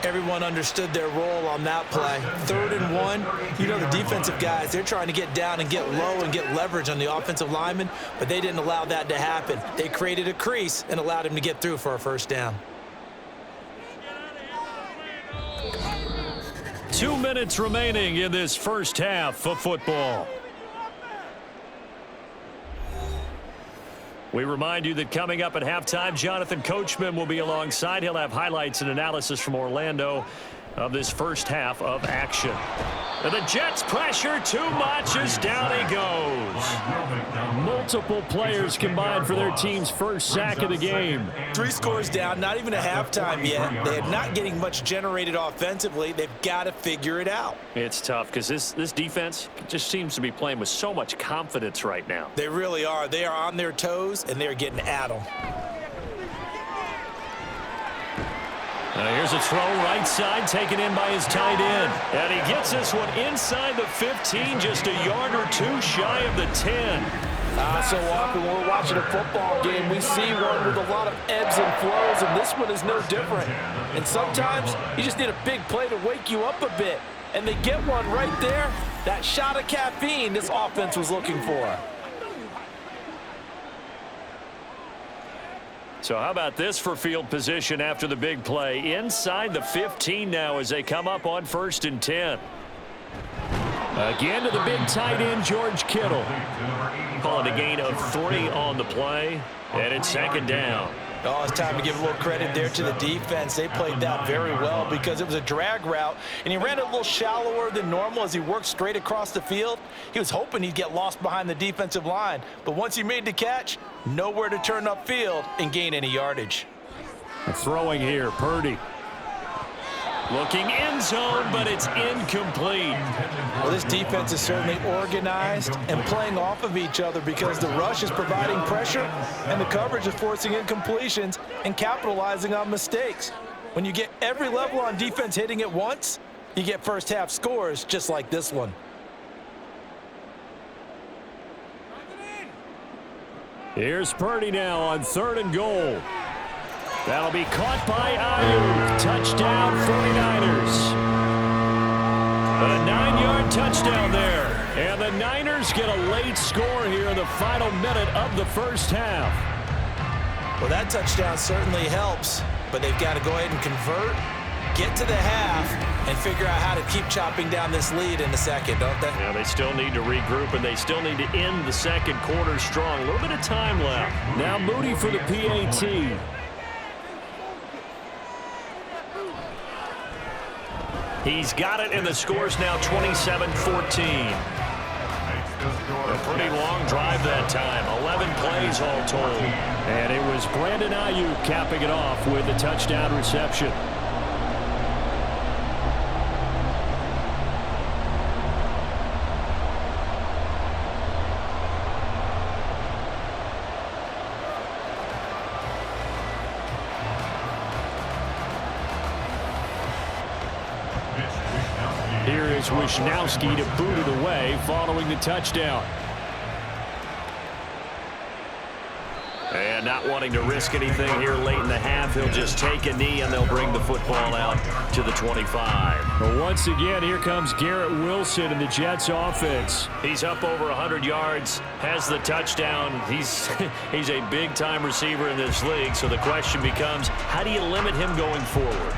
Everyone understood their role on that play. 3rd and 1. You know the defensive guys, they're trying to get down and get low and get leverage on the offensive lineman, but they didn't allow that to happen. They created a crease and allowed him to get through for a first down. 2 minutes remaining in this first half of football. We remind you that coming up at halftime, Jonathan Coachman will be alongside. He'll have highlights and analysis from Orlando of this first half of action. And the Jets pressure too much as down he goes. Multiple players combined for their team's first sack of the game. 3 scores down, not even a halftime yet. They are not getting much generated offensively. They've got to figure it out. It's tough because this defense just seems to be playing with so much confidence right now. They really are. They are on their toes, and they're getting at them. Here's a throw right side taken in by his tight end. And he gets this one inside the 15, just a yard or two shy of the 10. So often when we're watching a football game, we see one with a lot of ebbs and flows, and this one is no different. And sometimes you just need a big play to wake you up a bit. And they get one right there, that shot of caffeine this offense was looking for. So how about this for field position after the big play? Inside the 15 now as they come up on 1st and 10. Again to the big tight end, George Kittle. Call it a gain of 3 on the play, and it's 2nd down. Oh, it's time to give a little credit there to the defense. They played that very well because it was a drag route, and he ran it a little shallower than normal as he worked straight across the field. He was hoping he'd get lost behind the defensive line, but once he made the catch, nowhere to turn upfield and gain any yardage. Throwing here, Purdy. Looking end zone, but it's incomplete. Well, this defense is certainly organized and playing off of each other because the rush is providing pressure and the coverage is forcing incompletions and capitalizing on mistakes. When you get every level on defense hitting at once, you get first half scores just like this one. Here's Purdy now on 3rd and goal. That'll be caught by Ayuk. Touchdown, 49ers. A 9-yard touchdown there. And the Niners get a late score here in the final minute of the first half. Well, that touchdown certainly helps, but they've got to go ahead and convert, get to the half, and figure out how to keep chopping down this lead in the second, don't they? Yeah, they still need to regroup, and they still need to end the second quarter strong. A little bit of time left. Now Moody for the PAT. He's got it, and the score's now 27-14. A pretty long drive that time. 11 plays all told. And it was Brandon Ayuk capping it off with a touchdown reception. Here is Wishnowsky to boot it away following the touchdown. And not wanting to risk anything here late in the half, he'll just take a knee and they'll bring the football out to the 25. Well, once again, here comes Garrett Wilson in the Jets offense. He's up over 100 yards, has the touchdown. He's a big-time receiver in this league, so the question becomes, how do you limit him going forward?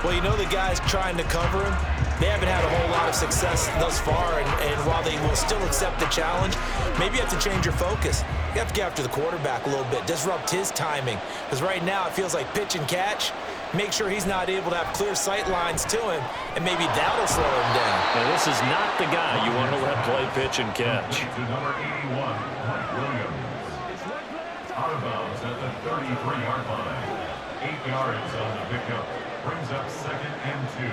Well, you know the guys trying to cover him, they haven't had a whole lot of success thus far, and while they will still accept the challenge, maybe you have to change your focus. You have to get after the quarterback a little bit, disrupt his timing, because right now it feels like pitch and catch. Make sure he's not able to have clear sight lines to him, and maybe that'll slow him down. And this is not the guy you want to let play pitch and catch. To number 81, Williams. Out of bounds at the 33-yard line. 8 yards on the pickup. Brings up 2nd and 2.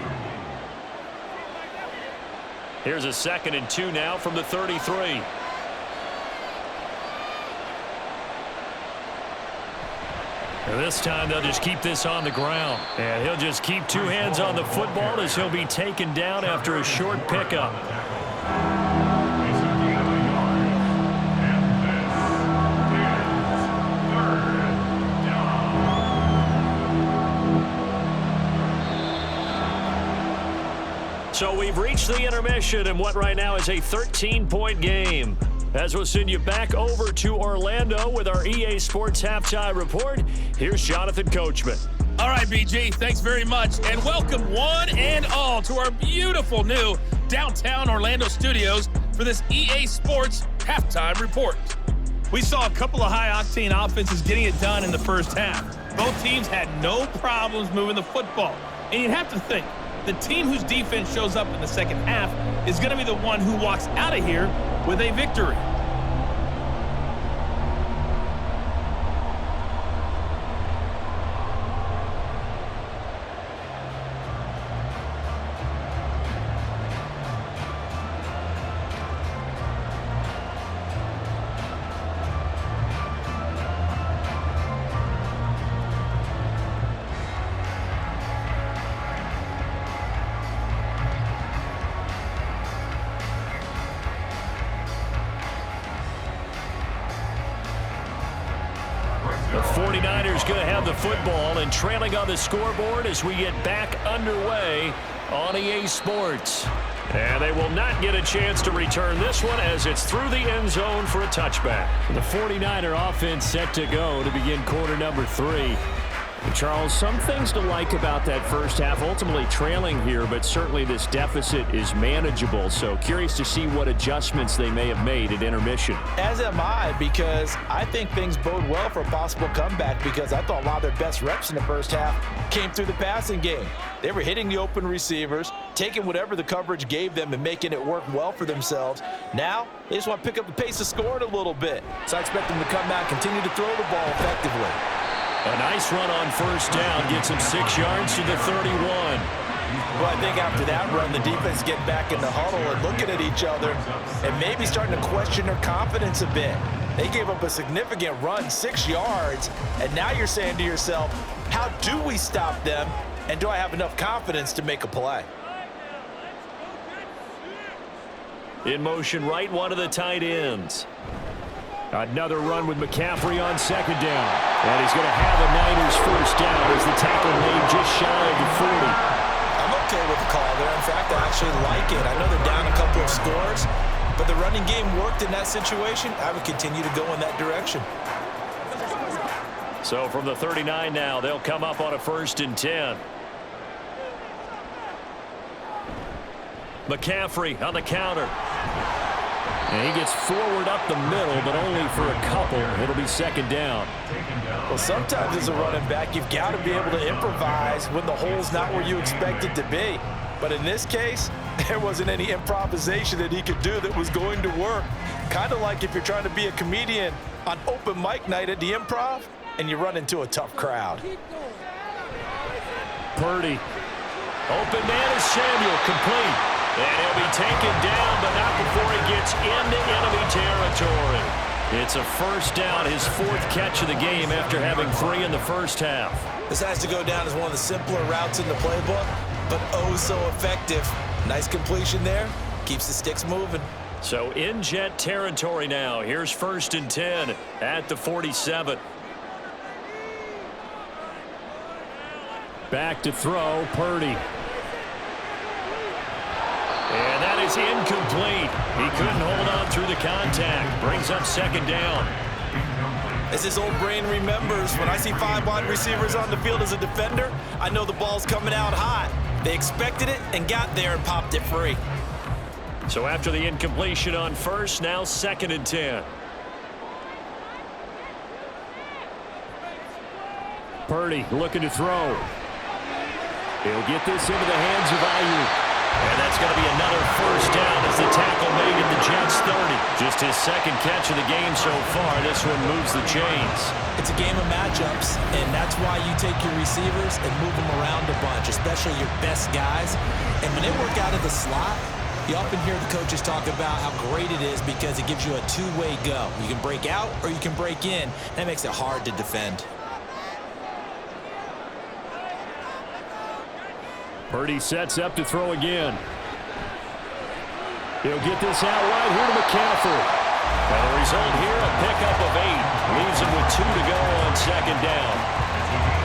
Here's a 2nd and 2 now from the 33. And this time they'll just keep this on the ground. And he'll just keep 2 hands on the football as he'll be taken down after a short pickup. So we've reached the intermission in what right now is a 13-point game. As we'll send you back over to Orlando with our EA Sports Halftime Report, here's Jonathan Coachman. All right, BG, thanks very much, and welcome one and all to our beautiful new downtown Orlando studios for this EA Sports Halftime Report. We saw a couple of high-octane offenses getting it done in the first half. Both teams had no problems moving the football, and you'd have to think, the team whose defense shows up in the second half is going to be the one who walks out of here with a victory. The 49ers going to have the football and trailing on the scoreboard as we get back underway on EA Sports. And they will not get a chance to return this one as it's through the end zone for a touchback. The 49er offense set to go to begin quarter number 3. And Charles, some things to like about that first half. Ultimately trailing here, but certainly this deficit is manageable. So curious to see what adjustments they may have made at intermission. As am I, because I think things bode well for a possible comeback, because I thought a lot of their best reps in the first half came through the passing game. They were hitting the open receivers, taking whatever the coverage gave them and making it work well for themselves. Now, they just want to pick up the pace of scoring a little bit. So I expect them to come out, continue to throw the ball effectively. A nice run on first down gets him 6 yards to the 31. Well, I think after that run, the defense get back in the huddle and looking at each other and maybe starting to question their confidence a bit. They gave up a significant run, 6 yards, and now you're saying to yourself, how do we stop them, and do I have enough confidence to make a play? In motion right, one of the tight ends. Another run with McCaffrey on second down. And he's going to have a Niners first down as the tackle made just shy of the 40. I'm okay with the call there. In fact, I actually like it. I know they're down a couple of scores, but the running game worked in that situation. I would continue to go in that direction. So from the 39 now, they'll come up on a 1st and 10. McCaffrey on the counter. And he gets forward up the middle, but only for a couple. It'll be second down. Well, sometimes as a running back, you've got to be able to improvise when the hole's not where you expect it to be. But in this case, there wasn't any improvisation that he could do that was going to work. Kind of like if you're trying to be a comedian on open mic night at the Improv and you run into a tough crowd. Purdy. Open man is Samuel, complete. And he'll be taken down, but not before he gets into enemy territory. It's a first down, his 4th catch of the game after having 3 in the first half. This has to go down as one of the simpler routes in the playbook, but oh so effective. Nice completion there. Keeps the sticks moving. So in jet territory now. Here's 1st and 10 at the 47. Back to throw, Purdy. And that is incomplete. He couldn't hold on through the contact. Brings up second down. As his old brain remembers, when I see 5 wide receivers on the field as a defender, I know the ball's coming out hot. They expected it and got there and popped it free. So after the incompletion on 1st, now 2nd and 10. Purdy looking to throw. He'll get this into the hands of Ayuk. And that's going to be another first down as the tackle made at the Jets 30. Just his 2nd catch of the game so far. This one moves the chains. It's a game of matchups, and that's why you take your receivers and move them around a bunch, especially your best guys. And when they work out of the slot, you often hear the coaches talk about how great it is because it gives you a two-way go. You can break out or you can break in. That makes it hard to defend. Purdy sets up to throw again. He'll get this out wide here to McCaffrey. And the result here, a pickup of 8. Leaves him with 2 to go on second down.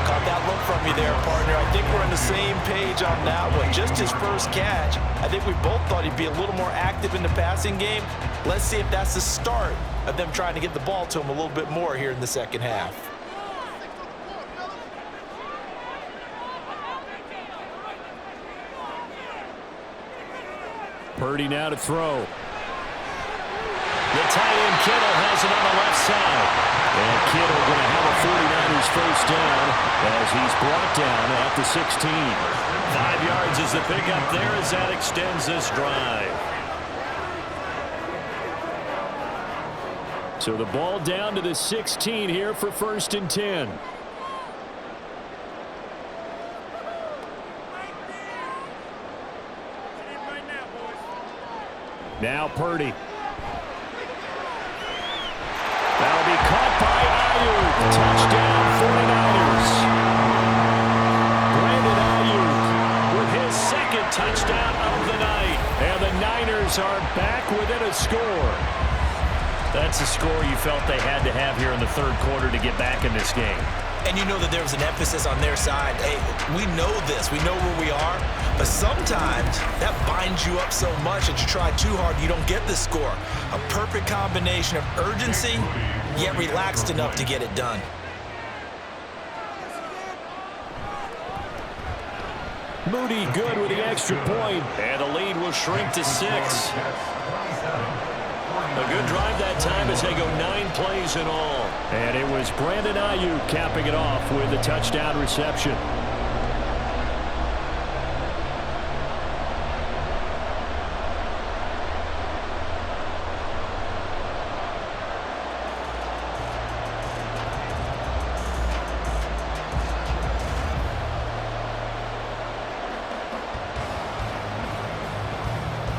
Caught that look from you there, partner. I think we're on the same page on that one. Just his first catch. I think we both thought he'd be a little more active in the passing game. Let's see if that's the start of them trying to get the ball to him a little bit more here in the second half. Purdy now to throw. The tight end Kittle has it on the left side. And Kittle going to have a 49ers first down as he's brought down at the 16. 5 yards is the pickup there as that extends this drive. So the ball down to the 16 here for 1st and 10. Now Purdy. That'll be caught by Ayuk. Touchdown 49ers. Brandon Ayuk with his 2nd touchdown of the night. And the Niners are back within a score. That's a score you felt they had to have here in the third quarter to get back in this game. And you know that there was an emphasis on their side. Hey, we know this. We know where we are. But sometimes that binds you up so much that you try too hard, you don't get the score. A perfect combination of urgency, yet relaxed enough to get it done. Moody good with the extra point. And the lead will shrink to 6. A good drive that time as they go 9 plays in all. And it was Brandon Ayuk capping it off with a touchdown reception.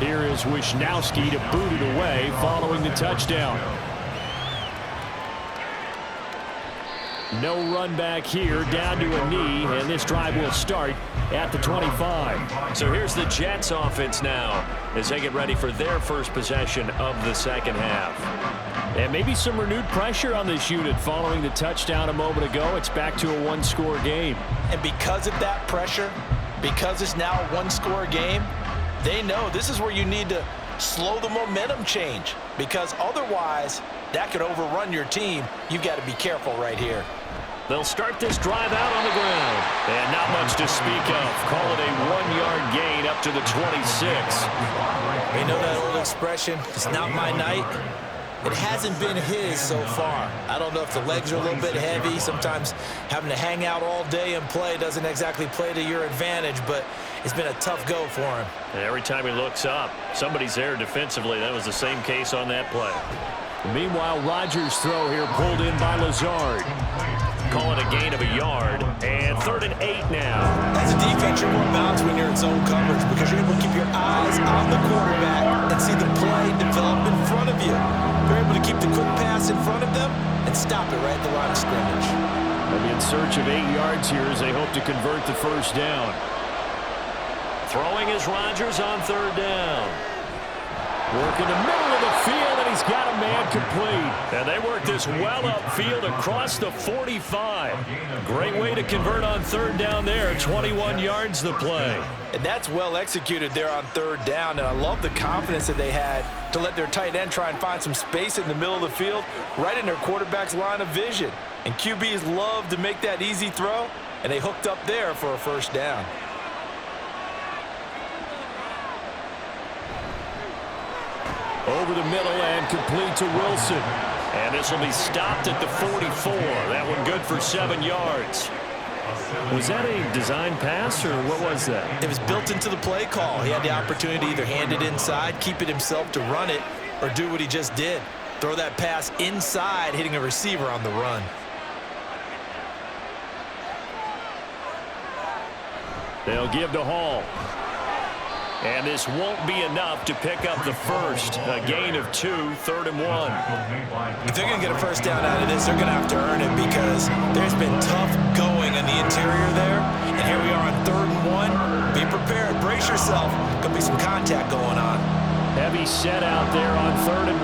Here is Wisnowski to boot it away following the touchdown. No run back here, down to a knee, and this drive will start at the 25. So here's the Jets offense now as they get ready for their first possession of the second half. And maybe some renewed pressure on this unit following the touchdown a moment ago. It's back to a one-score game. And because of that pressure, because it's now a one-score game, they know this is where you need to slow the momentum change, because otherwise that could overrun your team. You've got to be careful right here. They'll start this drive out on the ground. And not much to speak of. Call it a 1-yard gain up to the 26. You know that old expression, it's not my night. It hasn't been his so far. I don't know if the legs are a little bit heavy. Sometimes having to hang out all day and play doesn't exactly play to your advantage, but it's been a tough go for him. And every time he looks up, somebody's there defensively. That was the same case on that play. Meanwhile, Rodgers' throw here pulled in by Lazard. Call it a gain of a yard, and 3rd and 8 now. As a defense, you're more balanced when you're in zone coverage because you're able to keep your eyes on the quarterback and see the play develop in front of you. You're able to keep the quick pass in front of them and stop it right at the line of scrimmage. They'll be in search of 8 yards here as they hope to convert the first down. Throwing is Rodgers on 3rd down. Work in the middle of the field, and he's got a man complete. And they work this well upfield across the 45. Great way to convert on 3rd down there. 21 yards the play. And that's well executed there on 3rd down. And I love the confidence that they had to let their tight end try and find some space in the middle of the field, right in their quarterback's line of vision. And QBs love to make that easy throw, and they hooked up there for a first down. Over the middle and complete to Wilson. And this will be stopped at the 44. That one good for 7 yards. Was that a design pass, or what was that? It was built into the play call. He had the opportunity to either hand it inside, keep it himself to run it, or do what he just did. Throw that pass inside, hitting a receiver on the run. They'll give to Hall. And this won't be enough to pick up the first. A gain of 2, 3rd and 1. If they're going to get a first down out of this, they're going to have to earn it because there's been tough going in the interior there. And here we are on 3rd and 1. Be prepared. Brace yourself. Could be some contact going on. Heavy set out there on 3rd and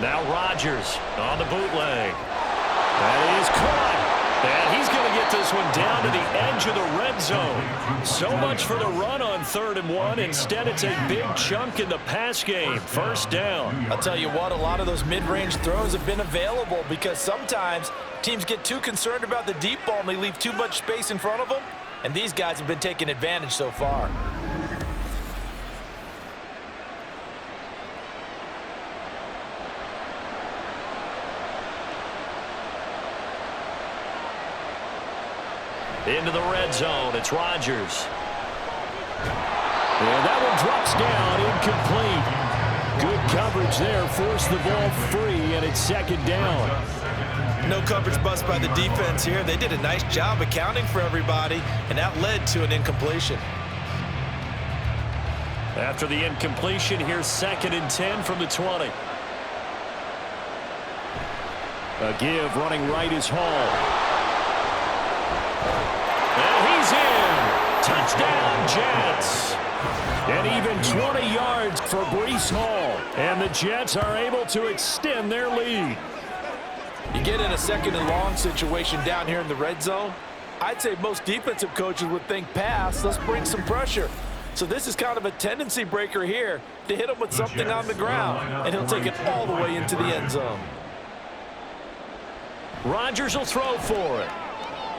1. Now Rodgers on the bootleg. That is caught. And he's going to get this one down to the edge of the red zone. So much for the run on 3rd and 1. Instead, it's a big chunk in the pass game. First down. I'll tell you what, a lot of those mid-range throws have been available because sometimes teams get too concerned about the deep ball and they leave too much space in front of them. And these guys have been taking advantage so far. Into the red zone, it's Rodgers. And that one drops down, incomplete. Good coverage there, forced the ball free, and it's 2nd down. No coverage bust by the defense here. They did a nice job accounting for everybody, and that led to an incompletion. After the incompletion, here's 2nd and 10 from the 20. A give, running right is Hall. And he's in. Touchdown, Jets. And even 20 yards for Breece Hall. And the Jets are able to extend their lead. You get in a second and long situation down here in the red zone, I'd say most defensive coaches would think pass, let's bring some pressure. So this is kind of a tendency breaker here to hit him with something on the ground, and he'll take it all the way into the end zone. Rodgers will throw for it.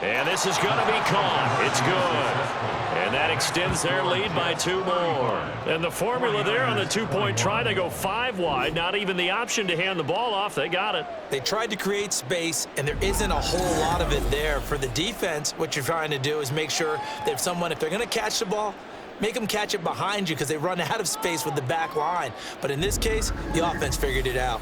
And this is going to be caught. It's good. And that extends their lead by 2 more. And the formula there on the two-point try to go 5 wide, not even the option to hand the ball off. They got it. They tried to create space, and there isn't a whole lot of it there. For the defense, what you're trying to do is make sure that if they're going to catch the ball, make them catch it behind you because they run out of space with the back line. But in this case, the offense figured it out.